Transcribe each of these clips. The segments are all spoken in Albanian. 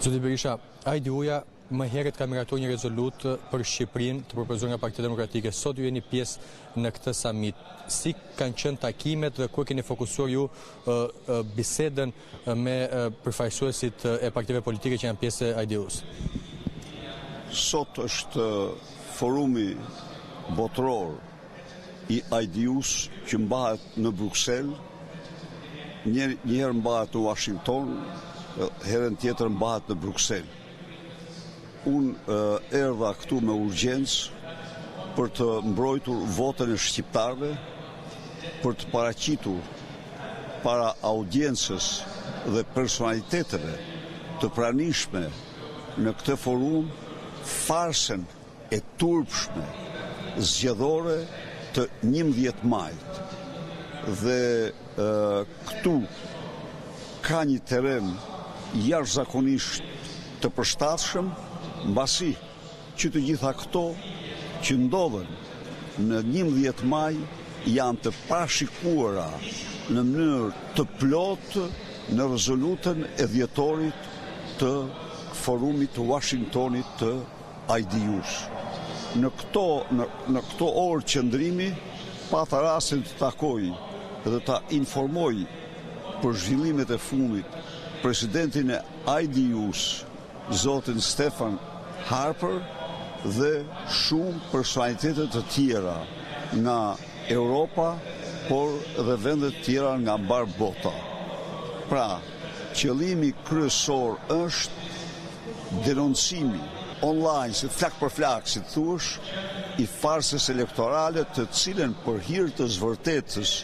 Zoti Berisha, AIDU-ja më herët ka miratuar një rezolut për Shqipërinë të propozuar nga Partia Demokratike. Sot ju jeni pjesë në këtë summit. Si kanë qenë takimet dhe kur keni fokusuar ju bisedën me përfaqësuesit e partive politike që janë pjesë e AIDU-s? Sot është forumi botëror i AIDU-s që mbahet në Bruxelles, njëherë mbahet në Washington, herën tjetër mbahet në Bruxelles. Unë erdha këtu me urgjencë për të mbrojtur votën e shqiptarëve, për të paraqitur para audiencës dhe personaliteteve të pranishme në këtë forum farsën e turpshme zgjedhore të 11 majit. Dhe këtu ka një teren jashtëzakonisht të përshtatshëm, mbasi që të gjitha këto që ndodhen në 11 maj janë të parashikuara në mënyrë të plotë në rezolutën e dhjetorit të forumit të Washingtonit të AIDU-s. Në këto orë qëndrimi pata rastin të takoj dhe ta informoj për zhvillimet e fundit presidentin e AIDU-s, zotin Stefan Harper, dhe shumë personalitetet të tjera nga Europa, por dhe vendet tjera nga mbar bota. Pra, qëllimi kryesor është denoncimi online, si flak për flak, si thuash, i farsës elektorale të cilën për hir të zvërtetës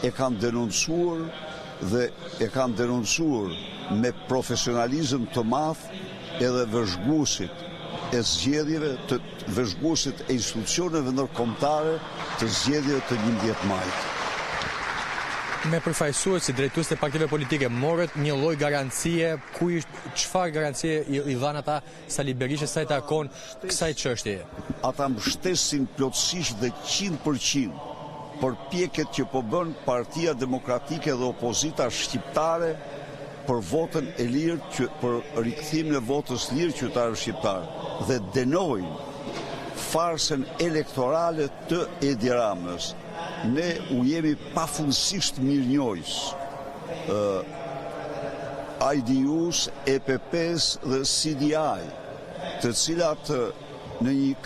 e kanë denoncuar dhe e kanë denoncuar me profesionalizëm të madh edhe vëzhguesit e zgjedhjeve, të vëzhguesit e institucioneve ndërkombëtare të zgjedhjeve të 11 majit. Me përfaqësues si drejtues të partive politike morët një lloj garancie, çfarë garancie i dhanë ata Sali Berisha sa i takon kësaj çështjeje? Ata mbështesin plotësisht dhe 100% përpjekjet që po bën Partia Demokratike dhe opozita shqiptare për votën e lirë, për rikthimin e votës lirë qytetarëve shqiptarë, dhe denojnë farsën elektorale të Edi Ramës. Ne u jemi pafundësisht mirënjohës AIDU-s, EPP-s dhe CDI, të cilat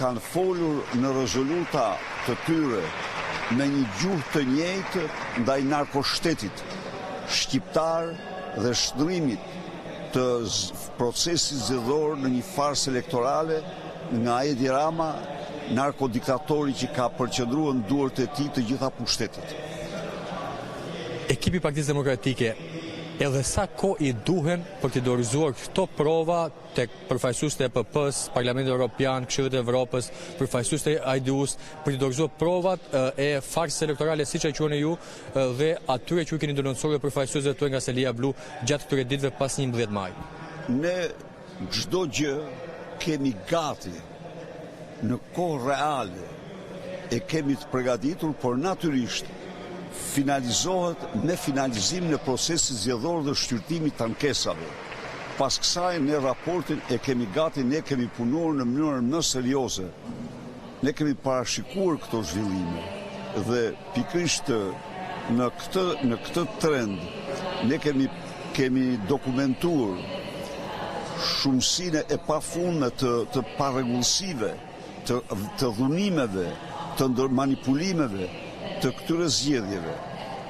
kanë folur në rezoluta të tyre me një gjuhë të njëjtë ndaj narkoshtetit shqiptar dhe shndrimit të procesit zgjedhor në një farsë elektorale nga Edi Rama, narkodiktatori që ka përqendruar në duart e tij të gjitha pushtetet. Ekipi i Partisë Demokratike edhe sa kohë i duhen për të dorëzuar këto prova tek përfaqësuesit e EPP-s, Parlamentit Evropian, Këshillit të Evropës, përfaqësuesit e AIDU-s, për të dorëzuar provat e farsës elektorale siç e quheni ju dhe atyre që keni denoncuar dhe përfaqësuesve tuaj nga Selia Blu gjatë këtyre ditëve pas 11 maj? Ne çdo gjë kemi gati në kohë reale, e kemi të përgatitur, por natyrisht finalizohet me finalizimin e procesit zgjedhor dhe shqyrtimit të ankesave. Pas kësaj ne raportin e kemi gati, ne kemi punuar në mënyrën më serioze. Ne kemi parashikuar këto zhvillime dhe pikërisht në këtë trend ne kemi dokumentuar shumësinë e pafundme të parregullsive, të dhunimeve, të manipulimeve të këtyre zgjedhjeve.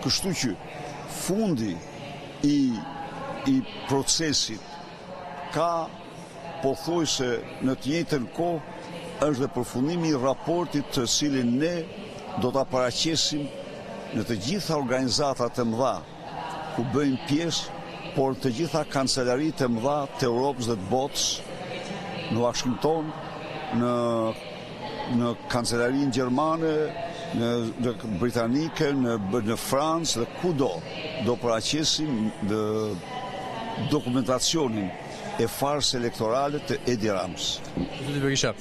Kështu që fundi i procesit ka pothuajse në të njëjtën kohë është dhe përfundimi i raportit të cilin ne do ta paraqesim në të gjitha organizatat e mëdha ku bëjmë pjesë, por të gjitha kancelaritë e mëdha të Europës dhe të botës, në Washington, në kancelarinë gjermane, në britanike, në Francë dhe kudo do paraqesim dokumentacionin e farsë elektorale të Edi Ramës. Zoti Berisha,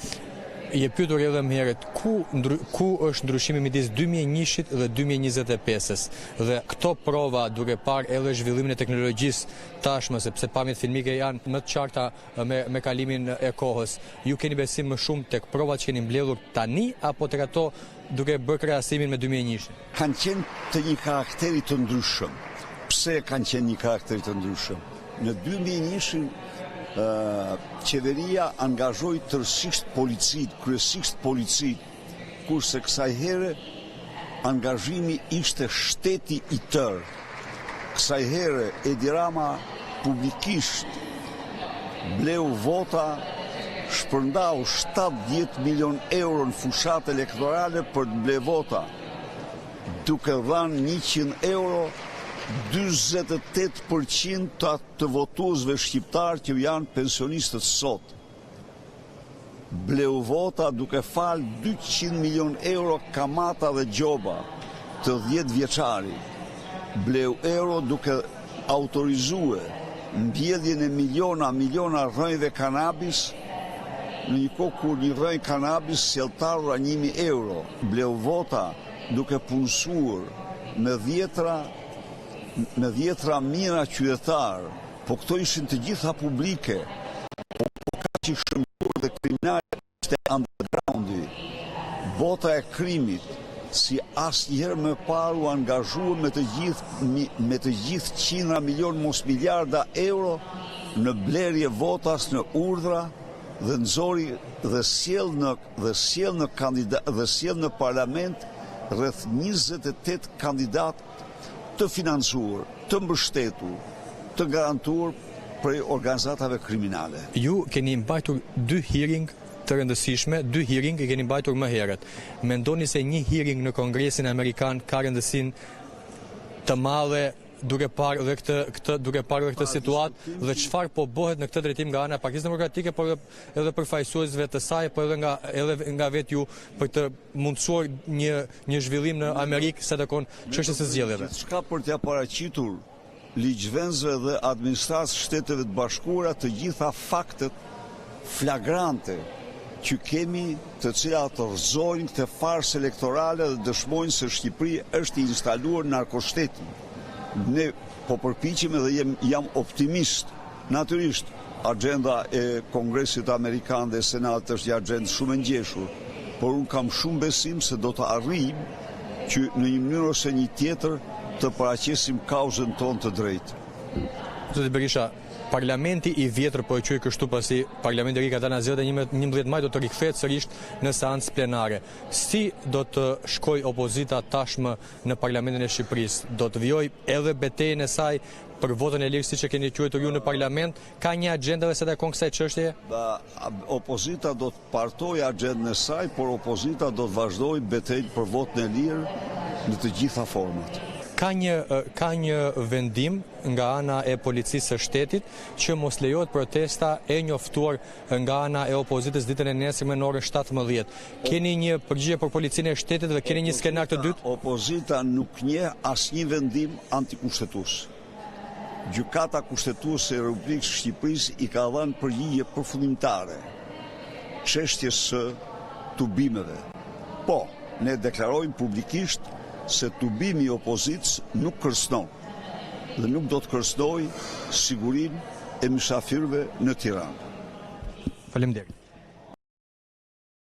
Je pyetur edhe më herët ku është ndryshimi midis 2001-shit dhe 2025-s dhe këto prova duke parë edhe zhvillimin e teknologjisë tashmë, sepse pamjet filmike janë më të qarta me kalimin e kohës. Ju keni besim më shumë tek provat që keni mbledhur tani apo tek ato duke bërë krahasimin me 2001-shin? Kanë qenë të një karakteri të ndryshëm. Pse kanë qenë një karakteri të ndryshëm? Në 2001-shin qeveria angazhoi tërësisht policit, kryesisht policit, kurse kësaj here angazhimi ishte shteti i tërë. Kësaj here Edi Rama publikisht bleu vota, shpërndau 70 milion euro në fushat elektorale për të ble vota, duke dhënë 100 euro 48% të votuesve shqiptar që janë pensionistët sot. Bleu vota duke falë 200 milion euro kamata dhe gjoba të 10 vjeçari. Bleu euro duke autorizue mbjedhjen e miliona rrënjve kanabis në një kohë kur një rrënjë kanabis sjelltar 1.000 euro. Bleu vota duke punësuar me dhjetra mira qytetar, po këto ishin të gjitha publike, po ka që shëmtur dhe kriminale ishte undergroundi. Bota e krimit, si asnjëherë më parë u angazhua me të gjithë qindra milion mos miliarda euro në blerje votas në urdhra dhe nxori dhe sjell në parlament rreth 28 kandidat të financuar, të mbështetur, të garantuar prej organizatave kriminale. Ju keni mbajtur 2 hearing të rëndësishme, 2 hearing i keni mbajtur më herët. Mendoni se një hearing në Kongresin Amerikan ka rëndësinë të madhe duke parë dhe këtë situatë dhe çfarë po bëhet në këtë drejtim nga ana e Partisë Demokratike, por edhe përfaqësuesve të saj, por edhe nga vetë ju për të mundësuar një zhvillim në Amerikë sa takon çështjes së zgjedhjeve. Çka për t'ia paraqitur ligjvënësve dhe administratës Shteteve të Bashkuara të gjitha faktet flagrante që kemi, të cilat rrëzojnë këtë farsë elektorale dhe dëshmojnë se Shqipëri është i instaluar narkoshteti. Ne po përpiqemi dhe jam optimist. Natyrisht, agenda e Kongresit Amerikan dhe Senatit është një agendë shumë e ngjeshur, por unë kam shumë besim se do të arrijmë që në një mënyrë ose një tjetër të paraqesim kauzën tonë të drejtë. Zoti Berisha, Parlamenti i vjetër, po e quaj kështu pasi Parlamenti i ri ka dhënë zgjedhje 11 maj do të rikthehet sërish në seancë plenare. Si do të shkojë opozita tashmë në Parlamentin e Shqipërisë? Do të vijojë edhe betejën e saj për votën e lirë siç e keni quajtur ju në parlament? Ka një agjendë dhe se takon kësaj çështjeje? Opozita do të partojë agjendën e saj, por opozita do të vazhdojë betejën për votën e lirë në të gjitha format. Ka një vendim nga ana e policisë së shtetit që mos lejohet protesta e njoftuar nga ana e opozitës ditën e nesërme në orën 17. Keni një përgjigje për policinë e shtetit dhe keni një skenar të dytë? Opozita nuk njeh asnjë vendim antikushtetues. Gjykata kushtetuese e Republikës së Shqipërisë i ka dhënë përgjigje përfundimtare çështjes së tubimeve. Po, ne deklarojmë publikisht se tubimi i opozitës nuk kërcënon dhe nuk do të kërcënojë sigurinë e mysafirëve në Tiranë. Faleminderit.